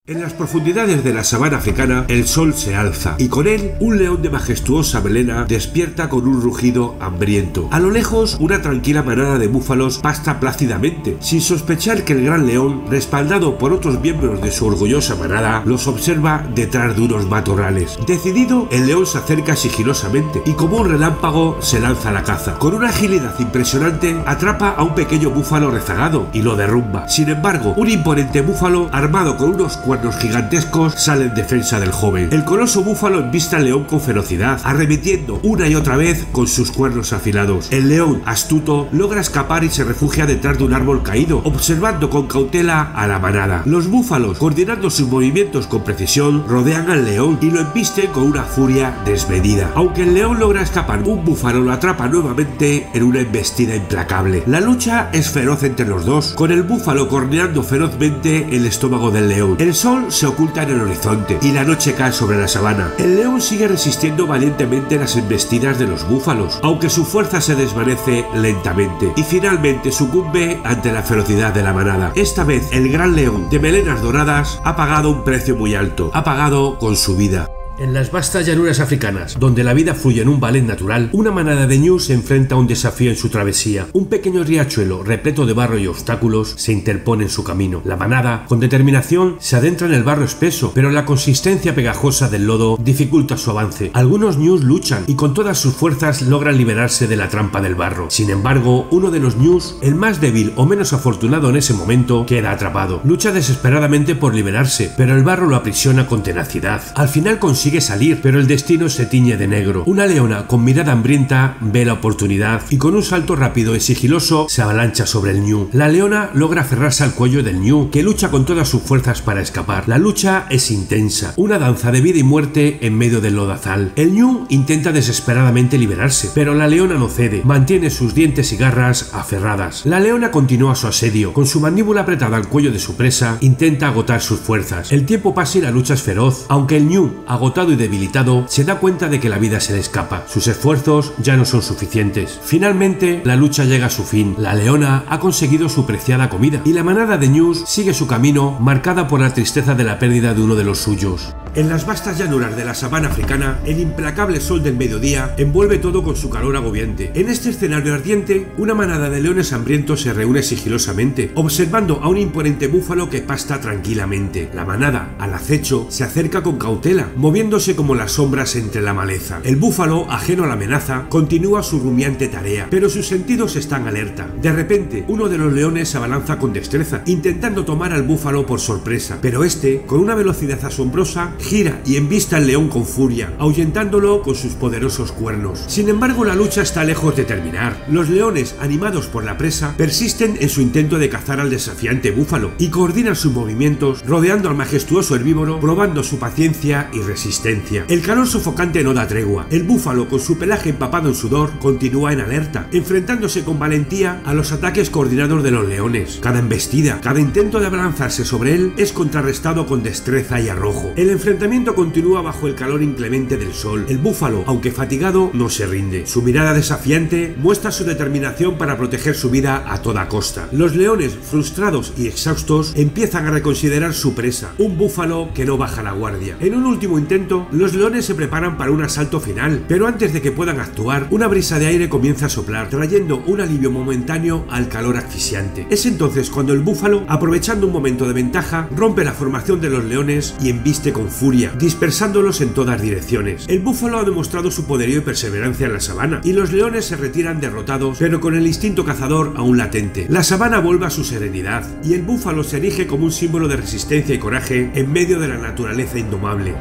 En las profundidades de la sabana africana, el sol se alza, y con él, un león de majestuosa melena despierta con un rugido hambriento. A lo lejos, una tranquila manada de búfalos pasta plácidamente, sin sospechar que el gran león, respaldado por otros miembros de su orgullosa manada, los observa detrás de unos matorrales. Decidido, el león se acerca sigilosamente, y como un relámpago, se lanza a la caza. Con una agilidad impresionante, atrapa a un pequeño búfalo rezagado, y lo derrumba. Sin embargo, un imponente búfalo, armado con unos cuernos gigantescos, sale en defensa del joven. El coloso búfalo embiste al león con ferocidad, arremetiendo una y otra vez con sus cuernos afilados. El león, astuto, logra escapar y se refugia detrás de un árbol caído, observando con cautela a la manada. Los búfalos, coordinando sus movimientos con precisión, rodean al león y lo embisten con una furia desmedida. Aunque el león logra escapar, un búfalo lo atrapa nuevamente en una embestida implacable. La lucha es feroz entre los dos, con el búfalo corneando ferozmente el estómago del león. El sol se oculta en el horizonte y la noche cae sobre la sabana. El león sigue resistiendo valientemente las embestidas de los búfalos, aunque su fuerza se desvanece lentamente y finalmente sucumbe ante la ferocidad de la manada. Esta vez el gran león de melenas doradas ha pagado un precio muy alto, ha pagado con su vida. En las vastas llanuras africanas, donde la vida fluye en un ballet natural, una manada de ñus se enfrenta a un desafío en su travesía. Un pequeño riachuelo, repleto de barro y obstáculos, se interpone en su camino. La manada, con determinación, se adentra en el barro espeso, pero la consistencia pegajosa del lodo dificulta su avance. Algunos ñus luchan y con todas sus fuerzas logran liberarse de la trampa del barro. Sin embargo, uno de los ñus, el más débil o menos afortunado en ese momento, queda atrapado. Lucha desesperadamente por liberarse, pero el barro lo aprisiona con tenacidad. Al final consigue salir, pero el destino se tiñe de negro. Una leona con mirada hambrienta ve la oportunidad y con un salto rápido y sigiloso se avalancha sobre el ñu. La leona logra aferrarse al cuello del ñu, que lucha con todas sus fuerzas para escapar. La lucha es intensa, una danza de vida y muerte en medio del lodazal. El ñu intenta desesperadamente liberarse, pero la leona no cede, mantiene sus dientes y garras aferradas. La leona continúa su asedio, con su mandíbula apretada al cuello de su presa, intenta agotar sus fuerzas. El tiempo pasa y la lucha es feroz, aunque el ñu, agotado y debilitado, se da cuenta de que la vida se le escapa. Sus esfuerzos ya no son suficientes. Finalmente, la lucha llega a su fin. La leona ha conseguido su preciada comida y la manada de ñus sigue su camino, marcada por la tristeza de la pérdida de uno de los suyos. En las vastas llanuras de la sabana africana, el implacable sol del mediodía envuelve todo con su calor agobiante. En este escenario ardiente, una manada de leones hambrientos se reúne sigilosamente, observando a un imponente búfalo que pasta tranquilamente. La manada, al acecho, se acerca con cautela, moviéndose como las sombras entre la maleza. El búfalo, ajeno a la amenaza, continúa su rumiante tarea, pero sus sentidos están alerta. De repente, uno de los leones se abalanza con destreza, intentando tomar al búfalo por sorpresa, pero este, con una velocidad asombrosa, gira y embista al león con furia, ahuyentándolo con sus poderosos cuernos. Sin embargo, la lucha está lejos de terminar. Los leones, animados por la presa, persisten en su intento de cazar al desafiante búfalo y coordinan sus movimientos, rodeando al majestuoso herbívoro, probando su paciencia y resistencia. El calor sofocante no da tregua. El búfalo, con su pelaje empapado en sudor, continúa en alerta, enfrentándose con valentía a los ataques coordinados de los leones. Cada embestida, cada intento de abalanzarse sobre él es contrarrestado con destreza y arrojo. El enfrentamiento continúa bajo el calor inclemente del sol. El búfalo, aunque fatigado, no se rinde. Su mirada desafiante muestra su determinación para proteger su vida a toda costa. Los leones, frustrados y exhaustos, empiezan a reconsiderar su presa, un búfalo que no baja la guardia. En un último intento, los leones se preparan para un asalto final, pero antes de que puedan actuar, una brisa de aire comienza a soplar, trayendo un alivio momentáneo al calor asfixiante. Es entonces cuando el búfalo, aprovechando un momento de ventaja, rompe la formación de los leones y embiste con furia, dispersándolos en todas direcciones. El búfalo ha demostrado su poderío y perseverancia en la sabana, y los leones se retiran derrotados, pero con el instinto cazador aún latente. La sabana vuelve a su serenidad, y el búfalo se erige como un símbolo de resistencia y coraje en medio de la naturaleza indomable.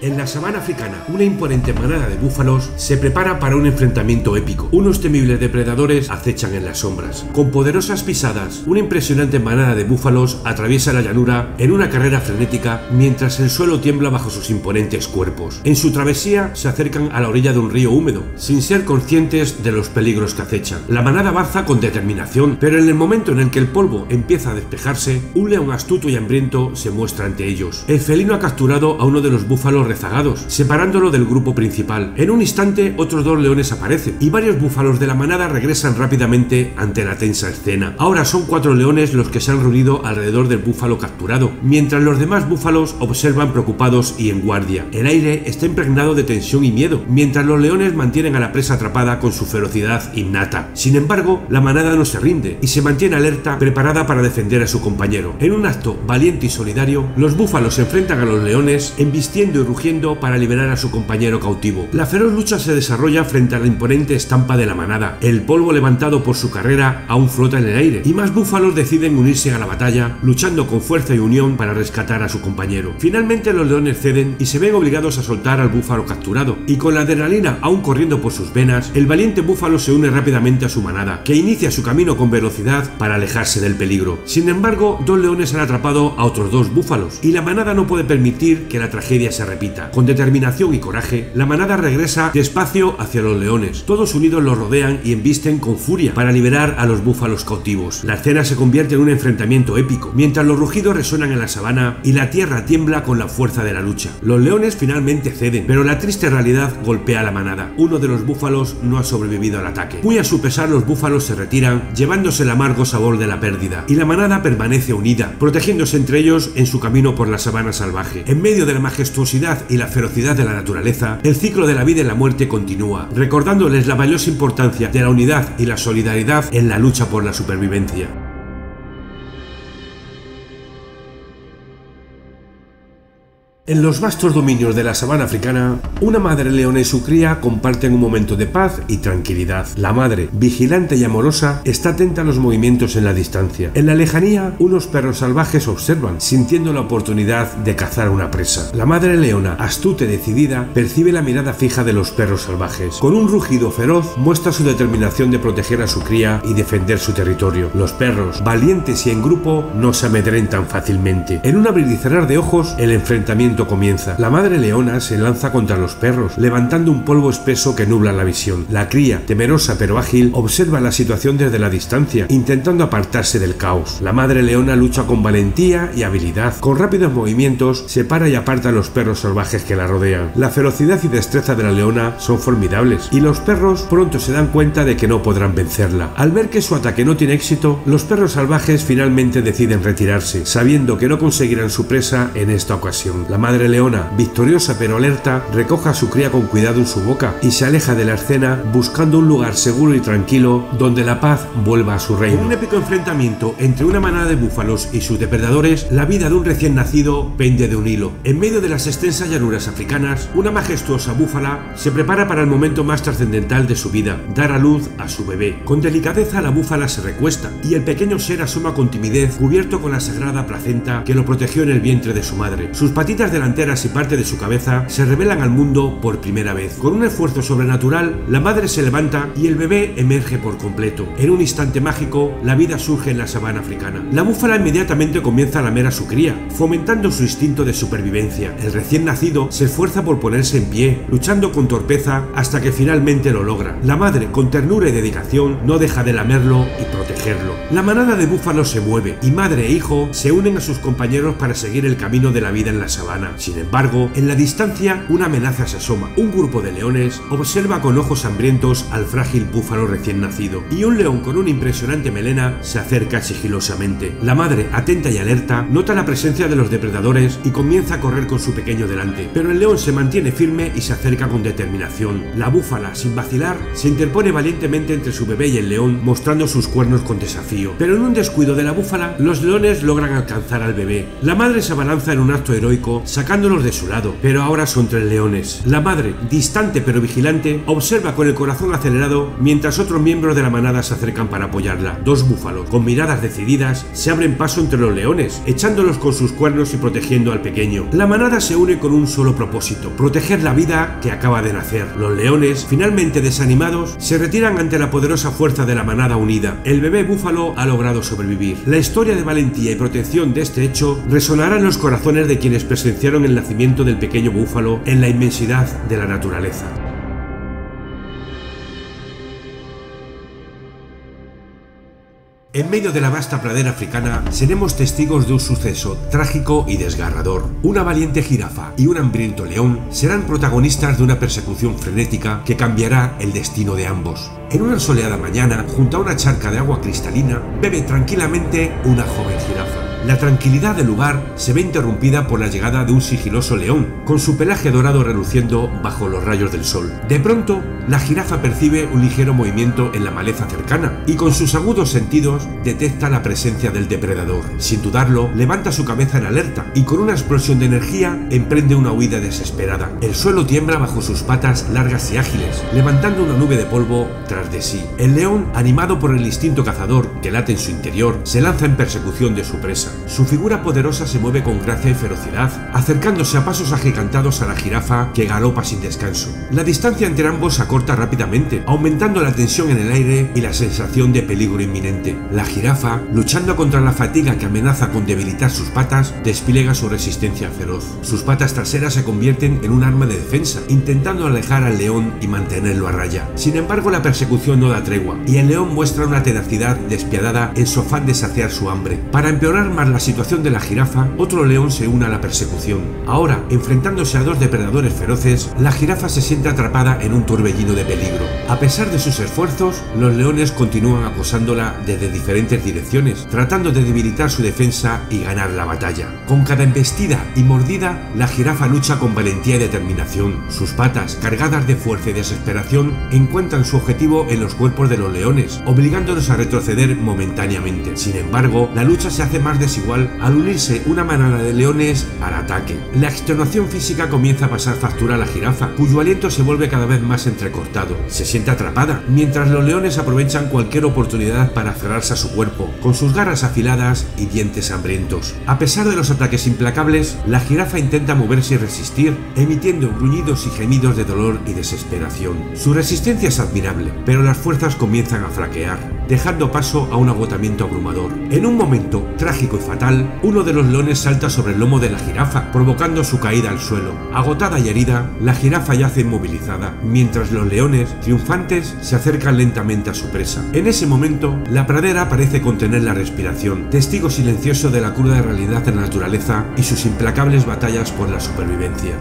En la sabana africana, una imponente manada de búfalos se prepara para un enfrentamiento épico. Unos temibles depredadores acechan en las sombras. Con poderosas pisadas, una impresionante manada de búfalos atraviesa la llanura en una carrera frenética mientras el suelo tiembla bajo sus imponentes cuerpos. En su travesía se acercan a la orilla de un río húmedo, sin ser conscientes de los peligros que acechan. La manada avanza con determinación, pero en el momento en el que el polvo empieza a despejarse, un león astuto y hambriento se muestra ante ellos. El felino ha capturado a uno de los búfalos búfalos rezagados, separándolo del grupo principal. En un instante, otros 2 leones aparecen, y varios búfalos de la manada regresan rápidamente ante la tensa escena. Ahora son 4 leones los que se han reunido alrededor del búfalo capturado, mientras los demás búfalos observan preocupados y en guardia. El aire está impregnado de tensión y miedo, mientras los leones mantienen a la presa atrapada con su ferocidad innata. Sin embargo, la manada no se rinde y se mantiene alerta, preparada para defender a su compañero. En un acto valiente y solidario, los búfalos se enfrentan a los leones, embistiendo y rugiendo para liberar a su compañero cautivo. La feroz lucha se desarrolla frente a la imponente estampa de la manada. El polvo levantado por su carrera aún flota en el aire, y más búfalos deciden unirse a la batalla, luchando con fuerza y unión para rescatar a su compañero. Finalmente los leones ceden y se ven obligados a soltar al búfalo capturado, y con la adrenalina aún corriendo por sus venas, el valiente búfalo se une rápidamente a su manada, que inicia su camino con velocidad para alejarse del peligro. Sin embargo, 2 leones han atrapado a otros 2 búfalos, y la manada no puede permitir que la tragedia se repita. Con determinación y coraje, la manada regresa despacio hacia los leones. Todos unidos los rodean y embisten con furia para liberar a los búfalos cautivos. La escena se convierte en un enfrentamiento épico, mientras los rugidos resuenan en la sabana y la tierra tiembla con la fuerza de la lucha. Los leones finalmente ceden, pero la triste realidad golpea a la manada. Uno de los búfalos no ha sobrevivido al ataque. Muy a su pesar, los búfalos se retiran, llevándose el amargo sabor de la pérdida, y la manada permanece unida, protegiéndose entre ellos en su camino por la sabana salvaje. En medio de la majestuosidad y la ferocidad de la naturaleza, el ciclo de la vida y la muerte continúa, recordándoles la valiosa importancia de la unidad y la solidaridad en la lucha por la supervivencia. En los vastos dominios de la sabana africana, una madre leona y su cría comparten un momento de paz y tranquilidad. La madre, vigilante y amorosa, está atenta a los movimientos en la distancia. En la lejanía, unos perros salvajes observan, sintiendo la oportunidad de cazar una presa. La madre leona, astuta y decidida, percibe la mirada fija de los perros salvajes. Con un rugido feroz, muestra su determinación de proteger a su cría y defender su territorio. Los perros, valientes y en grupo, no se amedrentan fácilmente. En un abrir y cerrar de ojos, el enfrentamiento comienza. La madre leona se lanza contra los perros, levantando un polvo espeso que nubla la visión. La cría, temerosa pero ágil, observa la situación desde la distancia, intentando apartarse del caos. La madre leona lucha con valentía y habilidad. Con rápidos movimientos, separa y aparta a los perros salvajes que la rodean. La ferocidad y destreza de la leona son formidables, y los perros pronto se dan cuenta de que no podrán vencerla. Al ver que su ataque no tiene éxito, los perros salvajes finalmente deciden retirarse, sabiendo que no conseguirán su presa en esta ocasión. La madre leona, victoriosa pero alerta, recoge a su cría con cuidado en su boca y se aleja de la escena, buscando un lugar seguro y tranquilo donde la paz vuelva a su reino. En un épico enfrentamiento entre una manada de búfalos y sus depredadores, la vida de un recién nacido pende de un hilo. En medio de las extensas llanuras africanas, una majestuosa búfala se prepara para el momento más trascendental de su vida, dar a luz a su bebé. Con delicadeza la búfala se recuesta y el pequeño ser asoma con timidez, cubierto con la sagrada placenta que lo protegió en el vientre de su madre. Sus patitas delanteras y parte de su cabeza se revelan al mundo por primera vez. Con un esfuerzo sobrenatural, la madre se levanta y el bebé emerge por completo. En un instante mágico, la vida surge en la sabana africana. La búfala inmediatamente comienza a lamer a su cría, fomentando su instinto de supervivencia. El recién nacido se esfuerza por ponerse en pie, luchando con torpeza hasta que finalmente lo logra. La madre, con ternura y dedicación, no deja de lamerlo y protegerlo. La manada de búfalos se mueve y madre e hijo se unen a sus compañeros para seguir el camino de la vida en la sabana. Sin embargo, en la distancia una amenaza se asoma. Un grupo de leones observa con ojos hambrientos al frágil búfalo recién nacido, y un león con una impresionante melena se acerca sigilosamente. La madre, atenta y alerta, nota la presencia de los depredadores y comienza a correr con su pequeño delante, pero el león se mantiene firme y se acerca con determinación. La búfala, sin vacilar, se interpone valientemente entre su bebé y el león, mostrando sus cuernos con desafío. Pero en un descuido de la búfala, los leones logran alcanzar al bebé. La madre se abalanza en un acto heroico, sacándolos de su lado, pero ahora son 3 leones. La madre, distante pero vigilante, observa con el corazón acelerado mientras otros miembros de la manada se acercan para apoyarla. 2 búfalos, con miradas decididas, se abren paso entre los leones, echándolos con sus cuernos y protegiendo al pequeño. La manada se une con un solo propósito: proteger la vida que acaba de nacer. Los leones, finalmente desanimados, se retiran ante la poderosa fuerza de la manada unida. El bebé búfalo ha logrado sobrevivir. La historia de valentía y protección de este hecho resonará en los corazones de quienes presenciaron el nacimiento del pequeño búfalo en la inmensidad de la naturaleza. En medio de la vasta pradera africana, seremos testigos de un suceso trágico y desgarrador. Una valiente jirafa y un hambriento león serán protagonistas de una persecución frenética que cambiará el destino de ambos. En una soleada mañana, junto a una charca de agua cristalina, bebe tranquilamente una joven jirafa. La tranquilidad del lugar se ve interrumpida por la llegada de un sigiloso león, con su pelaje dorado reluciendo bajo los rayos del sol. De pronto, la jirafa percibe un ligero movimiento en la maleza cercana y con sus agudos sentidos detecta la presencia del depredador. Sin dudarlo, levanta su cabeza en alerta y con una explosión de energía emprende una huida desesperada. El suelo tiembla bajo sus patas largas y ágiles, levantando una nube de polvo tras de sí. El león, animado por el instinto cazador que late en su interior, se lanza en persecución de su presa. Su figura poderosa se mueve con gracia y ferocidad, acercándose a pasos agigantados a la jirafa que galopa sin descanso. La distancia entre ambos se acorta rápidamente, aumentando la tensión en el aire y la sensación de peligro inminente. La jirafa, luchando contra la fatiga que amenaza con debilitar sus patas, despliega su resistencia feroz. Sus patas traseras se convierten en un arma de defensa, intentando alejar al león y mantenerlo a raya. Sin embargo, la persecución no da tregua, y el león muestra una tenacidad despiadada en su afán de saciar su hambre. Para empeorar más la situación de la jirafa, otro león se une a la persecución. Ahora, enfrentándose a dos depredadores feroces, la jirafa se siente atrapada en un torbellino de peligro. A pesar de sus esfuerzos, los leones continúan acosándola desde diferentes direcciones, tratando de debilitar su defensa y ganar la batalla. Con cada embestida y mordida, la jirafa lucha con valentía y determinación. Sus patas, cargadas de fuerza y desesperación, encuentran su objetivo en los cuerpos de los leones, obligándolos a retroceder momentáneamente. Sin embargo, la lucha se hace más desigual al unirse una manada de leones al ataque. La extenuación física comienza a pasar factura a la jirafa, cuyo aliento se vuelve cada vez más entrecortado. Se siente atrapada, mientras los leones aprovechan cualquier oportunidad para aferrarse a su cuerpo, con sus garras afiladas y dientes hambrientos. A pesar de los ataques implacables, la jirafa intenta moverse y resistir, emitiendo gruñidos y gemidos de dolor y desesperación. Su resistencia es admirable, pero las fuerzas comienzan a flaquear, dejando paso a un agotamiento abrumador. En un momento trágico y fatal, uno de los leones salta sobre el lomo de la jirafa, provocando su caída al suelo. Agotada y herida, la jirafa yace inmovilizada, mientras los leones, triunfantes, se acercan lentamente a su presa. En ese momento, la pradera parece contener la respiración, testigo silencioso de la cruda realidad de la naturaleza y sus implacables batallas por la supervivencia.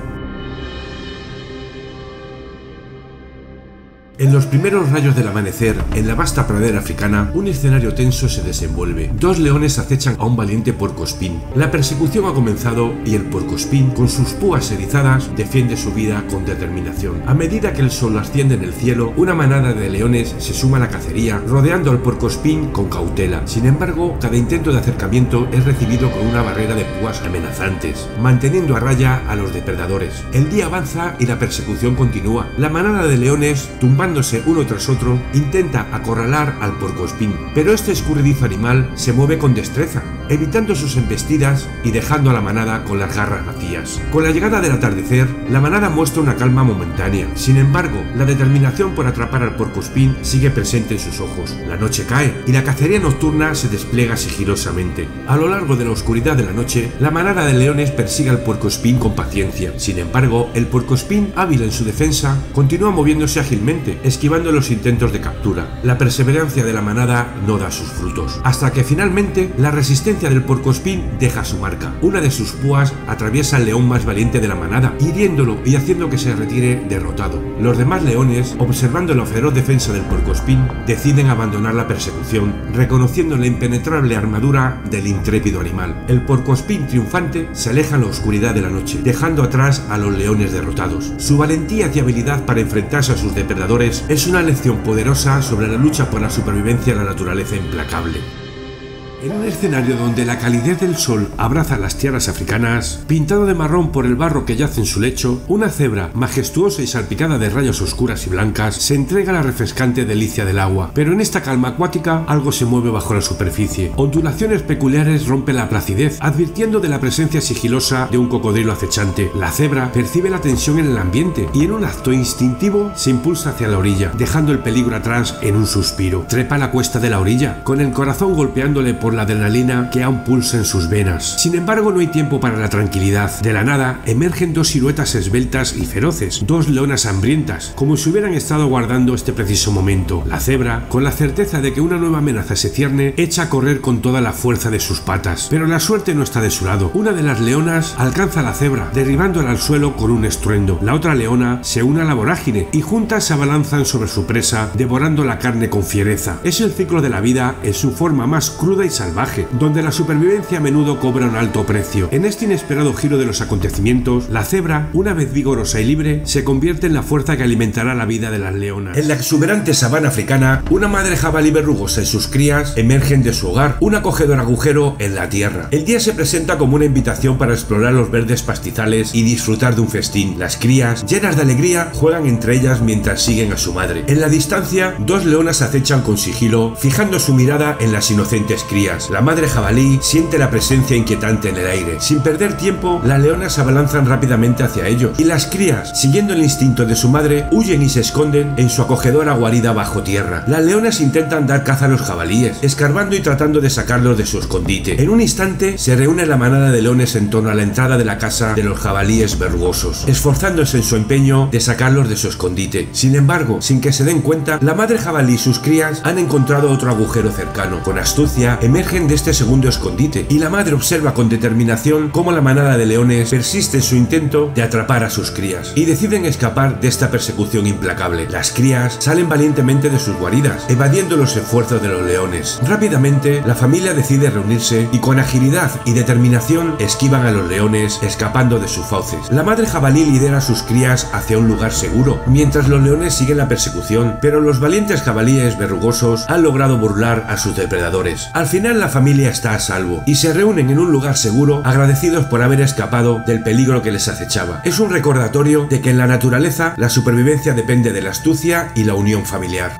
En los primeros rayos del amanecer, en la vasta pradera africana, un escenario tenso se desenvuelve. Dos leones acechan a un valiente puercoespín. La persecución ha comenzado y el puercoespín, con sus púas erizadas, defiende su vida con determinación. A medida que el sol asciende en el cielo, una manada de leones se suma a la cacería, rodeando al puercoespín con cautela. Sin embargo, cada intento de acercamiento es recibido con una barrera de púas amenazantes, manteniendo a raya a los depredadores. El día avanza y la persecución continúa. La manada de leones, tumbándose uno tras otro, intenta acorralar al puercoespín, pero este escurridizo animal se mueve con destreza, evitando sus embestidas y dejando a la manada con las garras vacías. Con la llegada del atardecer, la manada muestra una calma momentánea. Sin embargo, la determinación por atrapar al puercoespín sigue presente en sus ojos. La noche cae y la cacería nocturna se despliega sigilosamente. A lo largo de la oscuridad de la noche, la manada de leones persigue al puercoespín con paciencia. Sin embargo, el puercoespín, hábil en su defensa, continúa moviéndose ágilmente, esquivando los intentos de captura. La perseverancia de la manada no da sus frutos, hasta que finalmente la resistencia del puercoespín deja su marca. Una de sus púas atraviesa al león más valiente de la manada, hiriéndolo y haciendo que se retire derrotado. Los demás leones, observando la feroz defensa del puercoespín, deciden abandonar la persecución, reconociendo la impenetrable armadura del intrépido animal. El puercoespín triunfante se aleja en la oscuridad de la noche, dejando atrás a los leones derrotados. Su valentía y habilidad para enfrentarse a sus depredadores es una lección poderosa sobre la lucha por la supervivencia de la naturaleza implacable. En un escenario donde la calidez del sol abraza las tierras africanas, pintado de marrón por el barro que yace en su lecho, una cebra majestuosa y salpicada de rayas oscuras y blancas se entrega a la refrescante delicia del agua. Pero en esta calma acuática algo se mueve bajo la superficie. Ondulaciones peculiares rompen la placidez, advirtiendo de la presencia sigilosa de un cocodrilo acechante. La cebra percibe la tensión en el ambiente y en un acto instintivo se impulsa hacia la orilla, dejando el peligro atrás en un suspiro. Trepa a la cuesta de la orilla, con el corazón golpeándole por la adrenalina que aún pulsa en sus venas. Sin embargo, no hay tiempo para la tranquilidad. De la nada, emergen dos siluetas esbeltas y feroces, dos leonas hambrientas, como si hubieran estado guardando este preciso momento. La cebra, con la certeza de que una nueva amenaza se cierne, echa a correr con toda la fuerza de sus patas. Pero la suerte no está de su lado. Una de las leonas alcanza a la cebra, derribándola al suelo con un estruendo. La otra leona se une a la vorágine y juntas se abalanzan sobre su presa, devorando la carne con fiereza. Es el ciclo de la vida en su forma más cruda y salvaje, donde la supervivencia a menudo cobra un alto precio. En este inesperado giro de los acontecimientos, la cebra, una vez vigorosa y libre, se convierte en la fuerza que alimentará la vida de las leonas. En la exuberante sabana africana, una madre jabalí verrugosa y sus crías emergen de su hogar, un acogedor agujero en la tierra. El día se presenta como una invitación para explorar los verdes pastizales y disfrutar de un festín. Las crías, llenas de alegría, juegan entre ellas mientras siguen a su madre. En la distancia, dos leonas acechan con sigilo, fijando su mirada en las inocentes crías. La madre jabalí siente la presencia inquietante en el aire. Sin perder tiempo, las leonas se abalanzan rápidamente hacia ellos, y las crías, siguiendo el instinto de su madre, huyen y se esconden en su acogedora guarida bajo tierra. Las leonas intentan dar caza a los jabalíes, escarbando y tratando de sacarlos de su escondite. En un instante, se reúne la manada de leones en torno a la entrada de la casa de los jabalíes verrugosos, esforzándose en su empeño de sacarlos de su escondite. Sin embargo, sin que se den cuenta, la madre jabalí y sus crías han encontrado otro agujero cercano. Con astucia, emergen de este segundo escondite, y la madre observa con determinación cómo la manada de leones persiste en su intento de atrapar a sus crías, y deciden escapar de esta persecución implacable. Las crías salen valientemente de sus guaridas, evadiendo los esfuerzos de los leones. Rápidamente, la familia decide reunirse y con agilidad y determinación esquivan a los leones, escapando de sus fauces. La madre jabalí lidera a sus crías hacia un lugar seguro, mientras los leones siguen la persecución, pero los valientes jabalíes verrugosos han logrado burlar a sus depredadores. Al final, la familia está a salvo y se reúnen en un lugar seguro, agradecidos por haber escapado del peligro que les acechaba. Es un recordatorio de que en la naturaleza la supervivencia depende de la astucia y la unión familiar.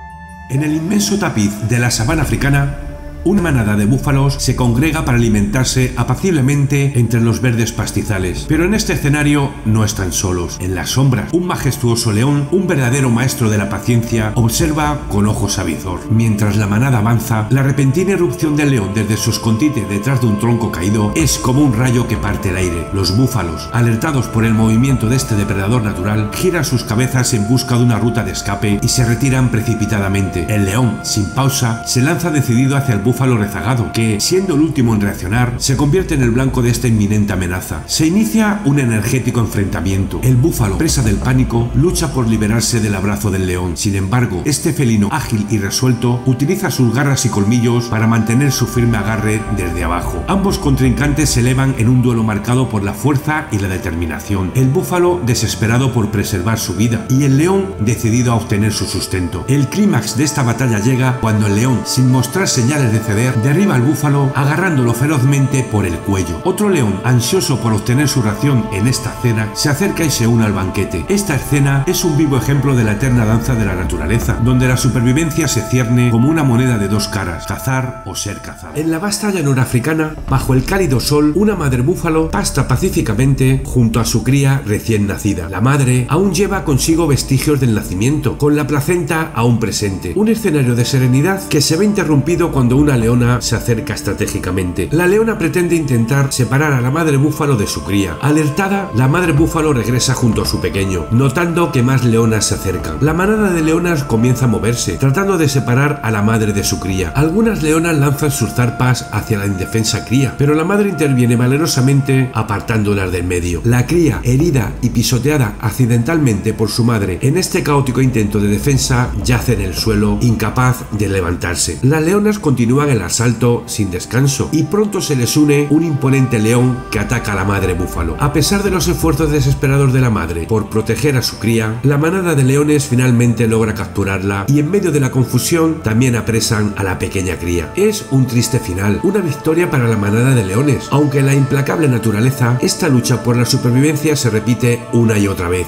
En el inmenso tapiz de la sabana africana, una manada de búfalos se congrega para alimentarse apaciblemente entre los verdes pastizales. Pero en este escenario no están solos. En la sombra, un majestuoso león, un verdadero maestro de la paciencia, observa con ojos avizor. Mientras la manada avanza, la repentina irrupción del león desde su escondite detrás de un tronco caído es como un rayo que parte el aire. Los búfalos, alertados por el movimiento de este depredador natural, giran sus cabezas en busca de una ruta de escape y se retiran precipitadamente. El león, sin pausa, se lanza decidido hacia el búfalo rezagado, que, siendo el último en reaccionar, se convierte en el blanco de esta inminente amenaza. Se inicia un energético enfrentamiento. El búfalo, presa del pánico, lucha por liberarse del abrazo del león. Sin embargo, este felino ágil y resuelto utiliza sus garras y colmillos para mantener su firme agarre desde abajo. Ambos contrincantes se elevan en un duelo marcado por la fuerza y la determinación. El búfalo desesperado por preservar su vida y el león decidido a obtener su sustento. El clímax de esta batalla llega cuando el león, sin mostrar señales de ceder, derriba al búfalo agarrándolo ferozmente por el cuello. Otro león, ansioso por obtener su ración en esta cena, se acerca y se une al banquete. Esta escena es un vivo ejemplo de la eterna danza de la naturaleza, donde la supervivencia se cierne como una moneda de dos caras, cazar o ser cazado. En la vasta llanura africana, bajo el cálido sol, una madre búfalo pasta pacíficamente junto a su cría recién nacida. La madre aún lleva consigo vestigios del nacimiento, con la placenta aún presente. Un escenario de serenidad que se ve interrumpido cuando una leona se acerca estratégicamente. La leona pretende intentar separar a la madre búfalo de su cría. Alertada, la madre búfalo regresa junto a su pequeño, notando que más leonas se acercan. La manada de leonas comienza a moverse, tratando de separar a la madre de su cría. Algunas leonas lanzan sus zarpas hacia la indefensa cría, pero la madre interviene valerosamente apartándolas del medio. La cría, herida y pisoteada accidentalmente por su madre en este caótico intento de defensa, yace en el suelo, incapaz de levantarse. Las leonas continúan el asalto sin descanso y pronto se les une un imponente león que ataca a la madre búfalo. A pesar de los esfuerzos desesperados de la madre por proteger a su cría, la manada de leones finalmente logra capturarla y en medio de la confusión también apresan a la pequeña cría. Es un triste final, una victoria para la manada de leones, aunque en la implacable naturaleza esta lucha por la supervivencia se repite una y otra vez.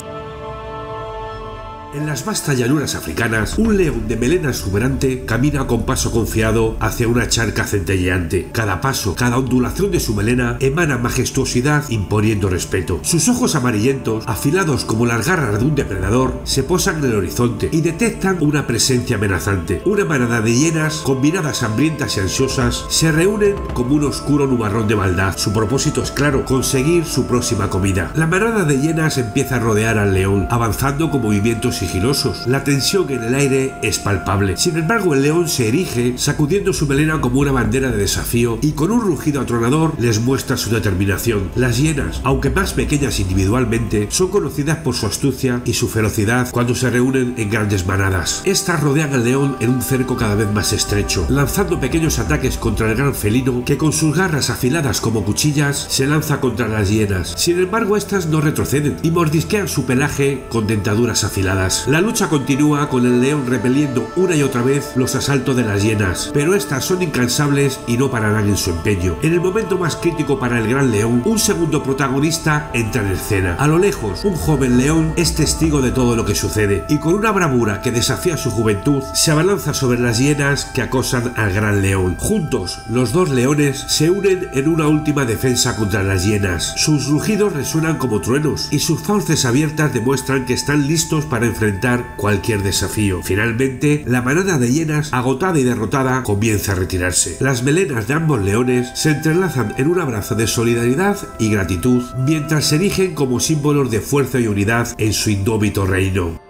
En las vastas llanuras africanas, un león de melena exuberante camina con paso confiado hacia una charca centelleante. Cada paso, cada ondulación de su melena emana majestuosidad imponiendo respeto. Sus ojos amarillentos, afilados como las garras de un depredador, se posan en el horizonte y detectan una presencia amenazante. Una manada de hienas, con miradas hambrientas y ansiosas, se reúnen como un oscuro nubarrón de maldad. Su propósito es claro, conseguir su próxima comida. La manada de hienas empieza a rodear al león, avanzando con movimientos sigilosos. La tensión en el aire es palpable. Sin embargo, el león se erige, sacudiendo su melena como una bandera de desafío, y con un rugido atronador les muestra su determinación. Las hienas, aunque más pequeñas individualmente, son conocidas por su astucia y su ferocidad cuando se reúnen en grandes manadas. Estas rodean al león en un cerco cada vez más estrecho, lanzando pequeños ataques contra el gran felino que con sus garras afiladas como cuchillas se lanza contra las hienas. Sin embargo, estas no retroceden y mordisquean su pelaje con dentaduras afiladas. La lucha continúa, con el león repeliendo una y otra vez los asaltos de las hienas, pero estas son incansables y no pararán en su empeño. En el momento más crítico para el gran león, un segundo protagonista entra en escena. A lo lejos, un joven león es testigo de todo lo que sucede y con una bravura que desafía su juventud, se abalanza sobre las hienas que acosan al gran león. Juntos, los dos leones se unen en una última defensa contra las hienas. Sus rugidos resuenan como truenos y sus fauces abiertas demuestran que están listos para enfrentar cualquier desafío. Finalmente, la manada de hienas, agotada y derrotada, comienza a retirarse. Las melenas de ambos leones se entrelazan en un abrazo de solidaridad y gratitud, mientras se erigen como símbolos de fuerza y unidad en su indómito reino.